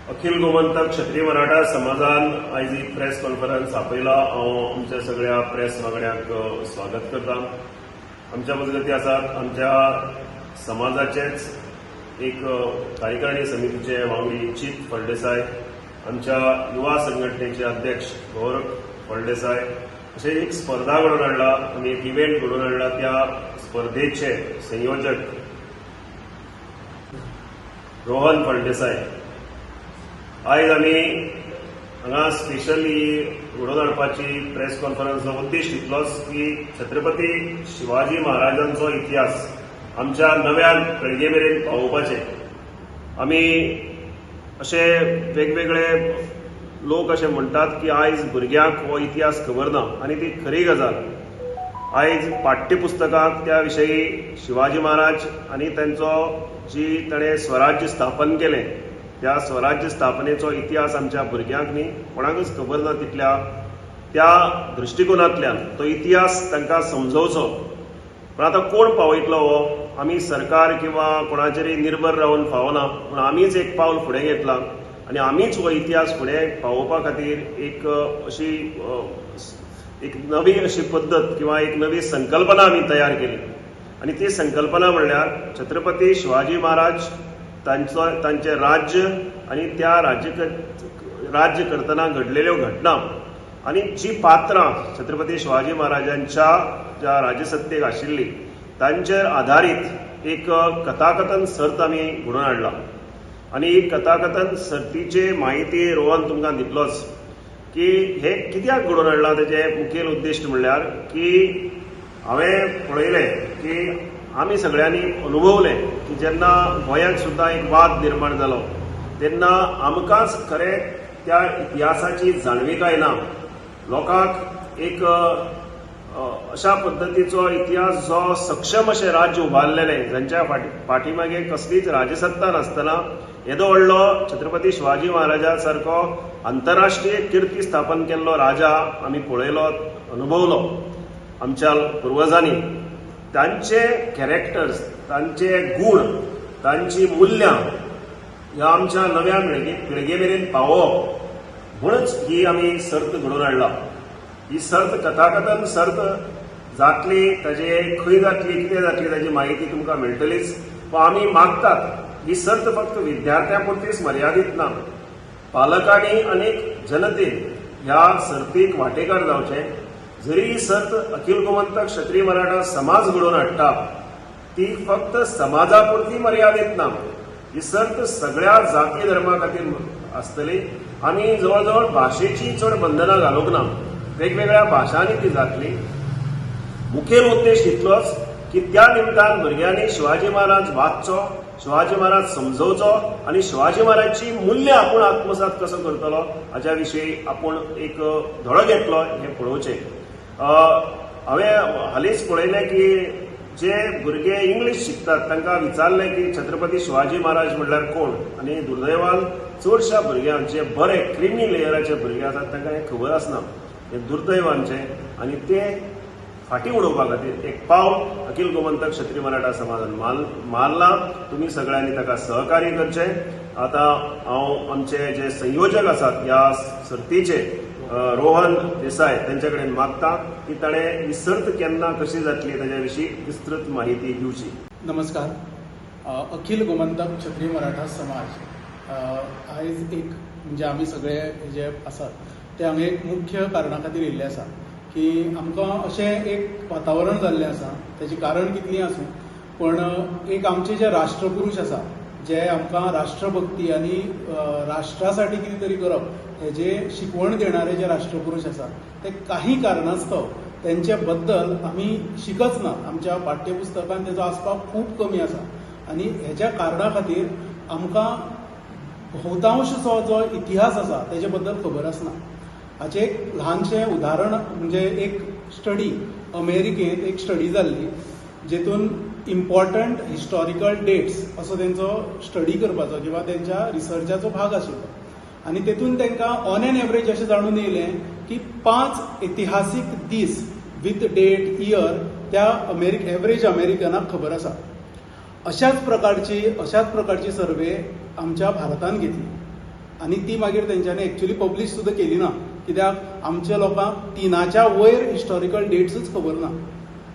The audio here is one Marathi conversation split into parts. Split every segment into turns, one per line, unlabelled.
अखिल गोमंतक क्षत्रिय मराठा समाजान आयज एक प्रेस कॉन्फरन्स आपयला। हांव आमच्या सगळ्या प्रेस वांगड्यांक स्वागत करता। आमच्या मजगती आसात आमच्या समाजाचेच एक कार्यकारिणी समितीचे वांगडी चित फळदेसाय, आमच्या युवा संघटनेचे अध्यक्ष गौरव फळदेसाय, अशें एक स्पर्धा घडोवन हाडला आनी एक इव्हेंट घडोवन हाडला। त्या स्पर्धेचे संयोजक रोहन फळदेसाय। आयज आमी हांगा स्पेशली घडोवन हाडपाची प्रेस कॉन्फरन्सचो उद्देश इतलोच की छत्रपती शिवाजी महाराजांचो इतिहास आमच्या नव्या पिळगे मेरेन पावोवपाचे। आमी अशे वेगवेगळे लोक अशें म्हणटात की आयज भुरग्यांक हो इतिहास खबर ना, आनी ती खरी गजाल। आयज पाठ्यपुस्तकांत त्या विशयी शिवाजी महाराज आनी तांचो जी ताणें स्वराज्य स्थापन केलें त्या स्वराज्य स्थापनेचो इतिहास आमच्या भुरग्यांक न्ही कोणाकच खबर ना तितल्या त्या दृश्टिकोनांतल्यान तो इतिहास तांकां समजोवचो। पण आतां कोण पावयतलो हो? आमी सरकार किंवा कोणाचेरय निर्भर रावन फावना, पूण आमीच एक पावल फुडें घेतलां आनी आमीच हो इतिहास फुडें पावोवपा खातीर एक नवी अशी पद्दत किंवा एक नवी संकल्पना आमी तयार केली। आनी ती संकल्पना म्हणल्यार छत्रपती शिवाजी महाराज तांचे राज्य आनी त्या राज्य करतना घडलेल्यो घटना आनी जी पात्रां छत्रपती शिवाजी महाराजांच्या ज्या राजसत्तेक आशिल्ली तांचेर आधारीत एक कथाकथन सर्त आमी घडोवन हाडला। आनी ही कथाकथन सर्तीची म्हायती रोहन तुमकां दितलोच की हे कित्याक घडोवन हाडला। तेजे मुखेल उद्देश म्हणल्यार की हांवें पळयलें की आमी सगळ्यांनी अनुभवलें की जेन्ना गोंयांत सुद्दां एक वाद निर्माण जालो तेन्ना आमकांच खरें त्या इतिहासाची जाणविकाय ना। लोकांक एक अशा पद्दतीचो इतिहास जो सक्षम अशें राज्य उबारलेलें जांच्या फाटीमागे कसलीच राजसत्ता नासतना येदो व्हडलो छत्रपती शिवाजी महाराजा सारको आंतरराष्ट्रीय किर्ती स्थापन केल्लो राजा आमी पळयलो, अनुभवलो आमच्या पुर्वजांनी। तांचे कॅरेक्टर्स, तांचे गुण, तांची मुल्यां ह्या आमच्या नव्या पिळगे मेरेन पावोवप म्हणूनच ही आमी सर्त घडोवन हाडला। ही सर्त कथाकथन सर्त जातली, ताजे खंय जातली, कितें जातली ताची म्हायती तुमकां मेळटलीच। पूण आमी मागतात ही सर्त फक्त विद्यार्थ्यां पुरतीच मर्यादीत ना, पालकांनी आनीक जनतेन ह्या सर्तीक वांटेकार जावचें। जरी ही सर्त अखिल गोमंतक क्षत्रिय मराठा समाज घडोवन हाडटा ती फक्त समाजापुरती मर्यादित ना, ही सर्त सगळ्या जाती धर्मा खातीर आसतली। आनी जवळ भाशेची चड बंधनां घालूंक ना, वेगवेगळ्या भाशांनी ती जातली। मुखेल उद्देश इतलोच की त्या निमतान भुरग्यांनी शिवाजी महाराज वाचचो, शिवाजी महाराज समजोवचो आनी शिवाजी महाराजची मुल्यां आपूण आत्मसात कसो करतलो हाच्या विशयी आपूण एक धडो घेतलो हें पळोवचें। हांवें हालींच पळयलें की जे भुरगे इंग्लीश शिकतात तांकां विचारलें की छत्रपती शिवाजी महाराज म्हणल्यार कोण, आनी दुर्दैवान चडशा भुरग्यांक जे बरे क्रिमी लेयराचे भुरगे आसात तांकां हें खबर आसना। हें दुर्दैवांचें आनी तें फाटीं उडोवपा खातीर एक पावल अखिल गोमंतक क्षत्रिय मराठा समाजान मारला। तुमी सगळ्यांनी ताका सहकार्य करचें। आतां हांव आमचे जे संयोजक आसात ह्या सर्तीचे रोहन देसाय तांचे कडेन मागता की ताणें ही सर्त केन्ना कशी जातली ताच्या विशीं विस्तृत म्हायती दिवची।
नमस्कार। अखिल गोमंतक क्षत्रिय मराठा समाज आयज एक म्हणजे आमी सगळे जे आसात ते हांगा एक मुख्य कारणा खातीर येयल्ले आसा की आमकां अशें एक वातावरण जाल्लें आसा। तेची कारण कितलीं आसूं पण एक आमचे जे राष्ट्रपुरुश आसा जे आमकां राष्ट्रभक्ती आनी राष्ट्रा साठी कितें तरी करप हेजे शिकवण देणारे जे राष्ट्रपुरुश आसा ते काही कारणास्तव तेंचे बद्दल आमी शिकच ना। आमच्या पाठ्यपुस्तकांत तेजो आस्पाव खूब कमी आसा आनी हेज्या कारणां खातीर आमकां बहुतांशचो जो इतिहास आसा तेजे बद्दल खबर आसना। हाचें एक ल्हानशें उदाहरण म्हणजे एक स्टडी अमेरिकेंत एक स्टडी जाल्ली जेतून इम्पॉर्टंट हिस्टॉरिकल डेट्स असो तेंचो स्टडी करपाचो किंवा तेंच्या रिसर्चाचो भाग आशिल्लो आनी तेतून तांकां ऑन एन एवरेज अशें जाणून येयलें की 5 इतिहासीक दीस विथ डेट इयर त्या एवरेज अमेरिकनाक खबर आसा। अशाच प्रकारची सर्वे आमच्या भारतान घेतली आनी ती मागीर तेंच्यांनी एक्चुअली पब्लीश सुद्दां केली ना, कित्याक आमच्या लोकांक 3च्या वयर हिस्टॉरिकल डेट्सूच खबर ना.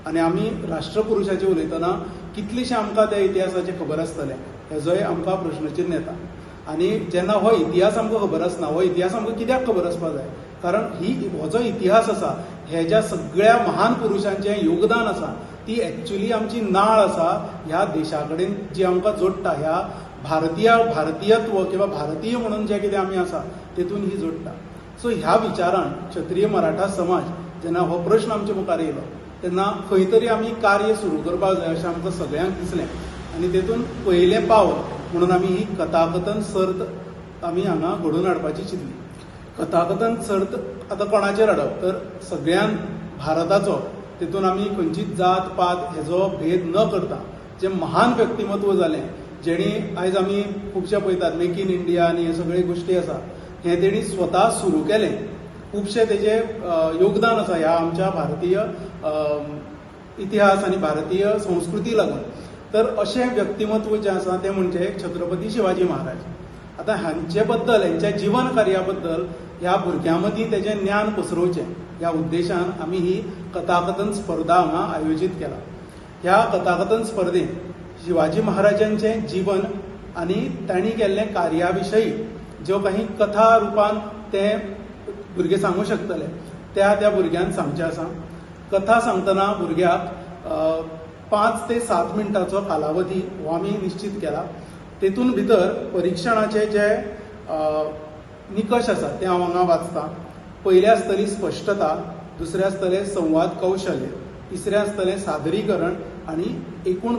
आनी आमी राष्ट्रपुरुशाचें उलयतना कितलेशें आमकां त्या इतिहासाचें खबर आसतलें हेजोय आमकां प्रश्नचिन्ह येता. आनी जेन्ना हो इतिहास आमकां खबर आसना, हो इतिहास आमकां कित्याक खबर आसपाक जाय? कारण हो जो इतिहास आसा हे ज्या सगळ्या महान पुरुशांचें योगदान आसा ती एक्चुअली आमची नाळ आसा ह्या देशा कडेन जी आमकां जोडटा, ह्या भारतीयत्व किंवा भारतीय म्हणून जें कितें आमी आसा तेतून ही जोडटा. सो ह्या विचारान क्षत्रीय मराठा समाज जेन्ना हो प्रश्न आमच्या मुखार येयलो तेन्ना खंय तरी आमी कार्य सुरू करपाक जाय अशें आमकां सगळ्यांक दिसलें. आनी तेतून पयलें पावल म्हणून आमी ही कथाकथन सर्त आमी हांगा घडोवन हाडपाची चिंतली. कथाकथन सर्त आतां कोणाचेर हाडप तर सगळ्यान भारताचो, तेतून आमी खंयचीच जात पात हेजो भेद न करता जें महान व्यक्तिमत्व जालें, जेणी आयज आमी खुबशे पळयतात मेक इन इंडिया आनी हे सगळे गोश्टी आसा हे तेणी स्वता सुरू केलें. खुबशे तेजे योगदान आसा ह्या आमच्या भारतीय इतिहास आनी भारतीय संस्कृती लागून. तर अशें व्यक्तिमत्व जें आसा तें म्हणजे छत्रपती शिवाजी महाराज. आतां हांचे बद्दल, हांच्या जिवन कार्या बद्दल ह्या भुरग्यां मदीं तेजें ज्ञान पसरोवचें ह्या उद्देशान आमी ही कथाकथन स्पर्धा हांगा आयोजीत केला. ह्या कथाकथन स्पर्धेंत शिवाजी महाराजांचें जीवन आनी तांणी केल्ले कार्या विशयी ज्यो काही कथा रुपान ते भुरगे सांगूं शकतले त्या भुरग्यांक सांगचें आसा. कथा सांगतना भुरग्याक 5 ते 7 मिनटाचो कालावधी हो आमी निश्चित केला. तेतून भितर परीक्षणाचे जे निकश आसा ते हांव हांगा वाचतां. पयले आसतली स्पश्टता, दुसरें आसतलें संवाद कौशल्य, तिसरें आसतलें सादरीकरण आनी एकूण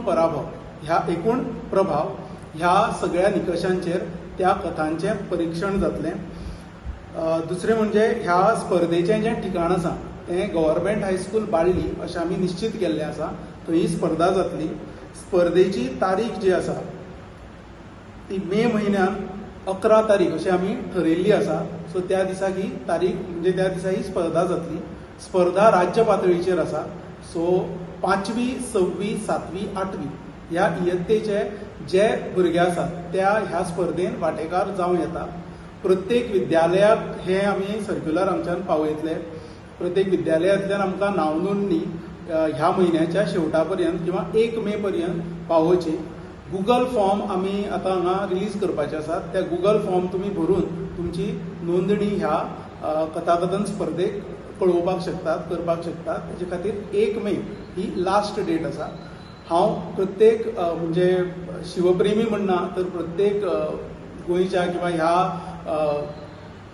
प्रभाव ह्या सगळ्या निकशांचेर त्या कथांचें परीक्षण जातलें. दुसरें म्हणजे ह्या स्पर्धेचें जें ठिकाण आसा तें गव्हर्मेंट हायस्कूल बाळ्ळी अशें आमी निश्चित केल्लें आसा. थंय ही स्पर्धा जातली. स्पर्धेची तारीख जी आसा ती मे म्हयन्यान 11 तारीख अशी आमी ठरयल्ली आसा. सो त्या दिसाक ही तारीख म्हणजे त्या दिसा ही स्पर्धा जातली. स्पर्धा राज्य पातळीचेर आसा. सो 5वी, 6वी, 7वी, 8वी ह्या इयत्तेचे जे भुरगे आसात त्या ह्या स्पर्धेन वांटेकार जावं येता. प्रत्येक विद्यालयाक हे आमी सर्क्युलर आमच्यान पावयतले. प्रत्येक विद्यालयांतल्यान आमकां नांव नोंदणी ह्या म्हयन्याच्या शेवटा पर्यंत किंवा 1 मे पर्यंत पावोवची. गुगल फॉर्म आमी आतां हांगा रिलीज करपाचे आसात. त्या गुगल फॉर्म तुमी भरून तुमची नोंदणी ह्या कथाकथन स्पर्धेक कळोवपाक शकतात, करपाक शकतात. ताचे खातीर 1 मे ही लास्ट डेट आसा. हांव प्रत्येक म्हणजे शिवप्रेमी म्हणना तर प्रत्येक गोंयच्या किंवा ह्या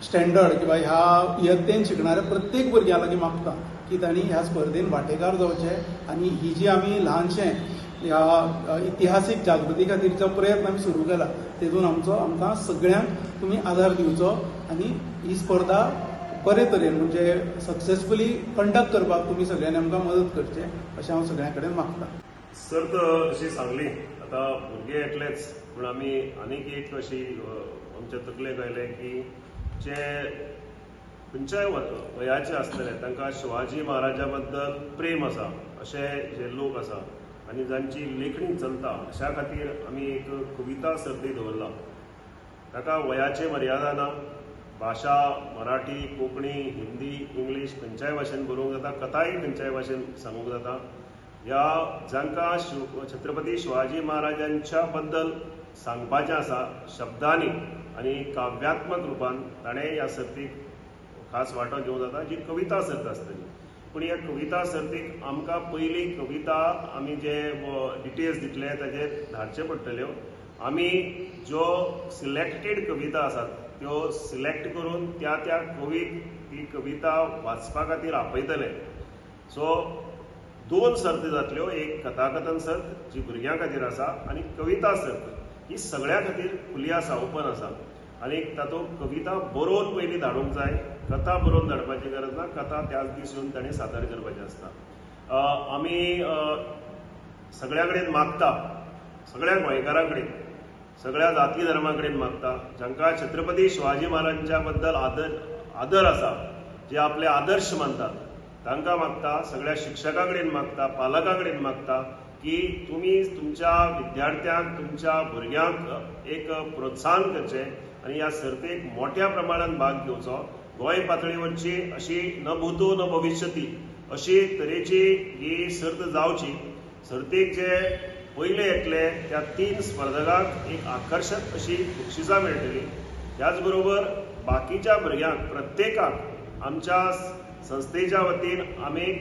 स्टँडर्ड किंवा ह्या इयत्तेन शिकणाऱ्या प्रत्येक भुरग्यां लागीं मागता की तांणी ह्या स्पर्धेन वांटेकार जावचें आनी ही जी आमी ल्हानशें ह्या इतिहासीक जागृती खातीरचो प्रयत्न आमी सुरू केला तेतून आमकां सगळ्यांक तुमी आदार दिवचो आनी ही स्पर्धा बरे तरेन म्हणजे सक्सेसफुली कंडक्ट करपाक तुमी सगळ्यांनी आमकां मदत करचें अशें हांव सगळ्यां कडेन मागतां.
सर्त अशी सांगली आतां भुरगे एकलेच पूण आमी आनीक एक अशी आमच्या तकलेक आयलें की जे खंयच्याय वयाचे आसतले तांकां शिवाजी महाराजा बद्दल प्रेम आसा अशे जे लोक आसा आनी जांची लेखणी चलता अशा खातीर आमी एक कविता सर्ती दवरला. ताका वयाचे मर्यादा ना. भाशा मराठी, कोंकणी, हिंदी, इंग्लीश खंयच्याय भाशेन बरोवंक जाता. कथाय खंयच्याय भाशेन सांगूंक जाता. ह्या जांकां छत्रपती शिवाजी महाराजांच्या बद्दल सांगपाचें आसा शब्दांनी आनी काव्यात्मक रुपान ताणें ह्या सर्तीक खास वांटो घेवंक जाता जी कविता सर्त आसतली. पूण ह्या कविता सर्तीक आमकां पयली कविता आमी जे डिटेल्स दितले ताजेर धाडचे पडटल्यो. आमी ज्यो सिलेक्टेड कविता आसात त्यो सिलेक्ट करून त्या कवीक ती कविता वाचपा खातीर आपयतले. सो 2 सर्ती जातल्यो. एक कथाकथन सर्त जी भुरग्यां खातीर आसा आनी कविता सर्त ही सगळ्यां खातीर खुली आसा, ओपन आसा. आनी तातूंत कविता बरोवन पयलीं धाडूंक जाय. कथा बरोवन धाडपाची गरज ना. कथा त्याच दीस येवन ताणें सादर करपाचें आसता. आमी सगळ्या कडेन मागता, सगळ्या गोंयकारां कडेन, सगळ्या जाती धर्मा कडेन मागता जांकां छत्रपती शिवाजी महाराजांच्या बद्दल आदर आसा, जे आपले आदर्श मानतात तांकां मागता, सगळ्या शिक्षकां कडेन मागता, पालकां कडेन मागता की तुमी तुमच्या विद्यार्थ्यांक, तुमच्या भुरग्यांक एक प्रोत्साहन करचें आणि ह्या सर्तेक मोठ्या प्रमाणात भाग घेवचो. गोंय पातळीवरची अशी न भूतो न भविष्यती अशी तरेची ही सर्त जावची. सर्तेक जे पयले येतले त्या 3 स्पर्धकांक एक आकर्षक अशी बक्षिसां मेळटली. त्याच बरोबर बाकीच्या भुरग्यांक प्रत्येकाक आमच्या संस्थेच्या वतीन आमी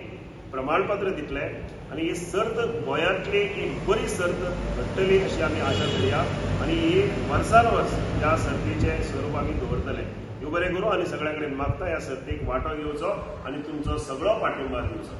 प्रमाणपत्र दितले आणि ही सर्त गोंयांतली एक बरी सर्त घडटली अशी आमी आशा करया आणि ही वर्सान वर्स ह्या सर्तीचे स्वरूप आमी दवरतले. देव बरें करूं आणि सगळ्यां कडेन मागता ह्या सर्तीक वांटो घेवचो आणि तुमचो सगळो पाठिंबा दिवचो.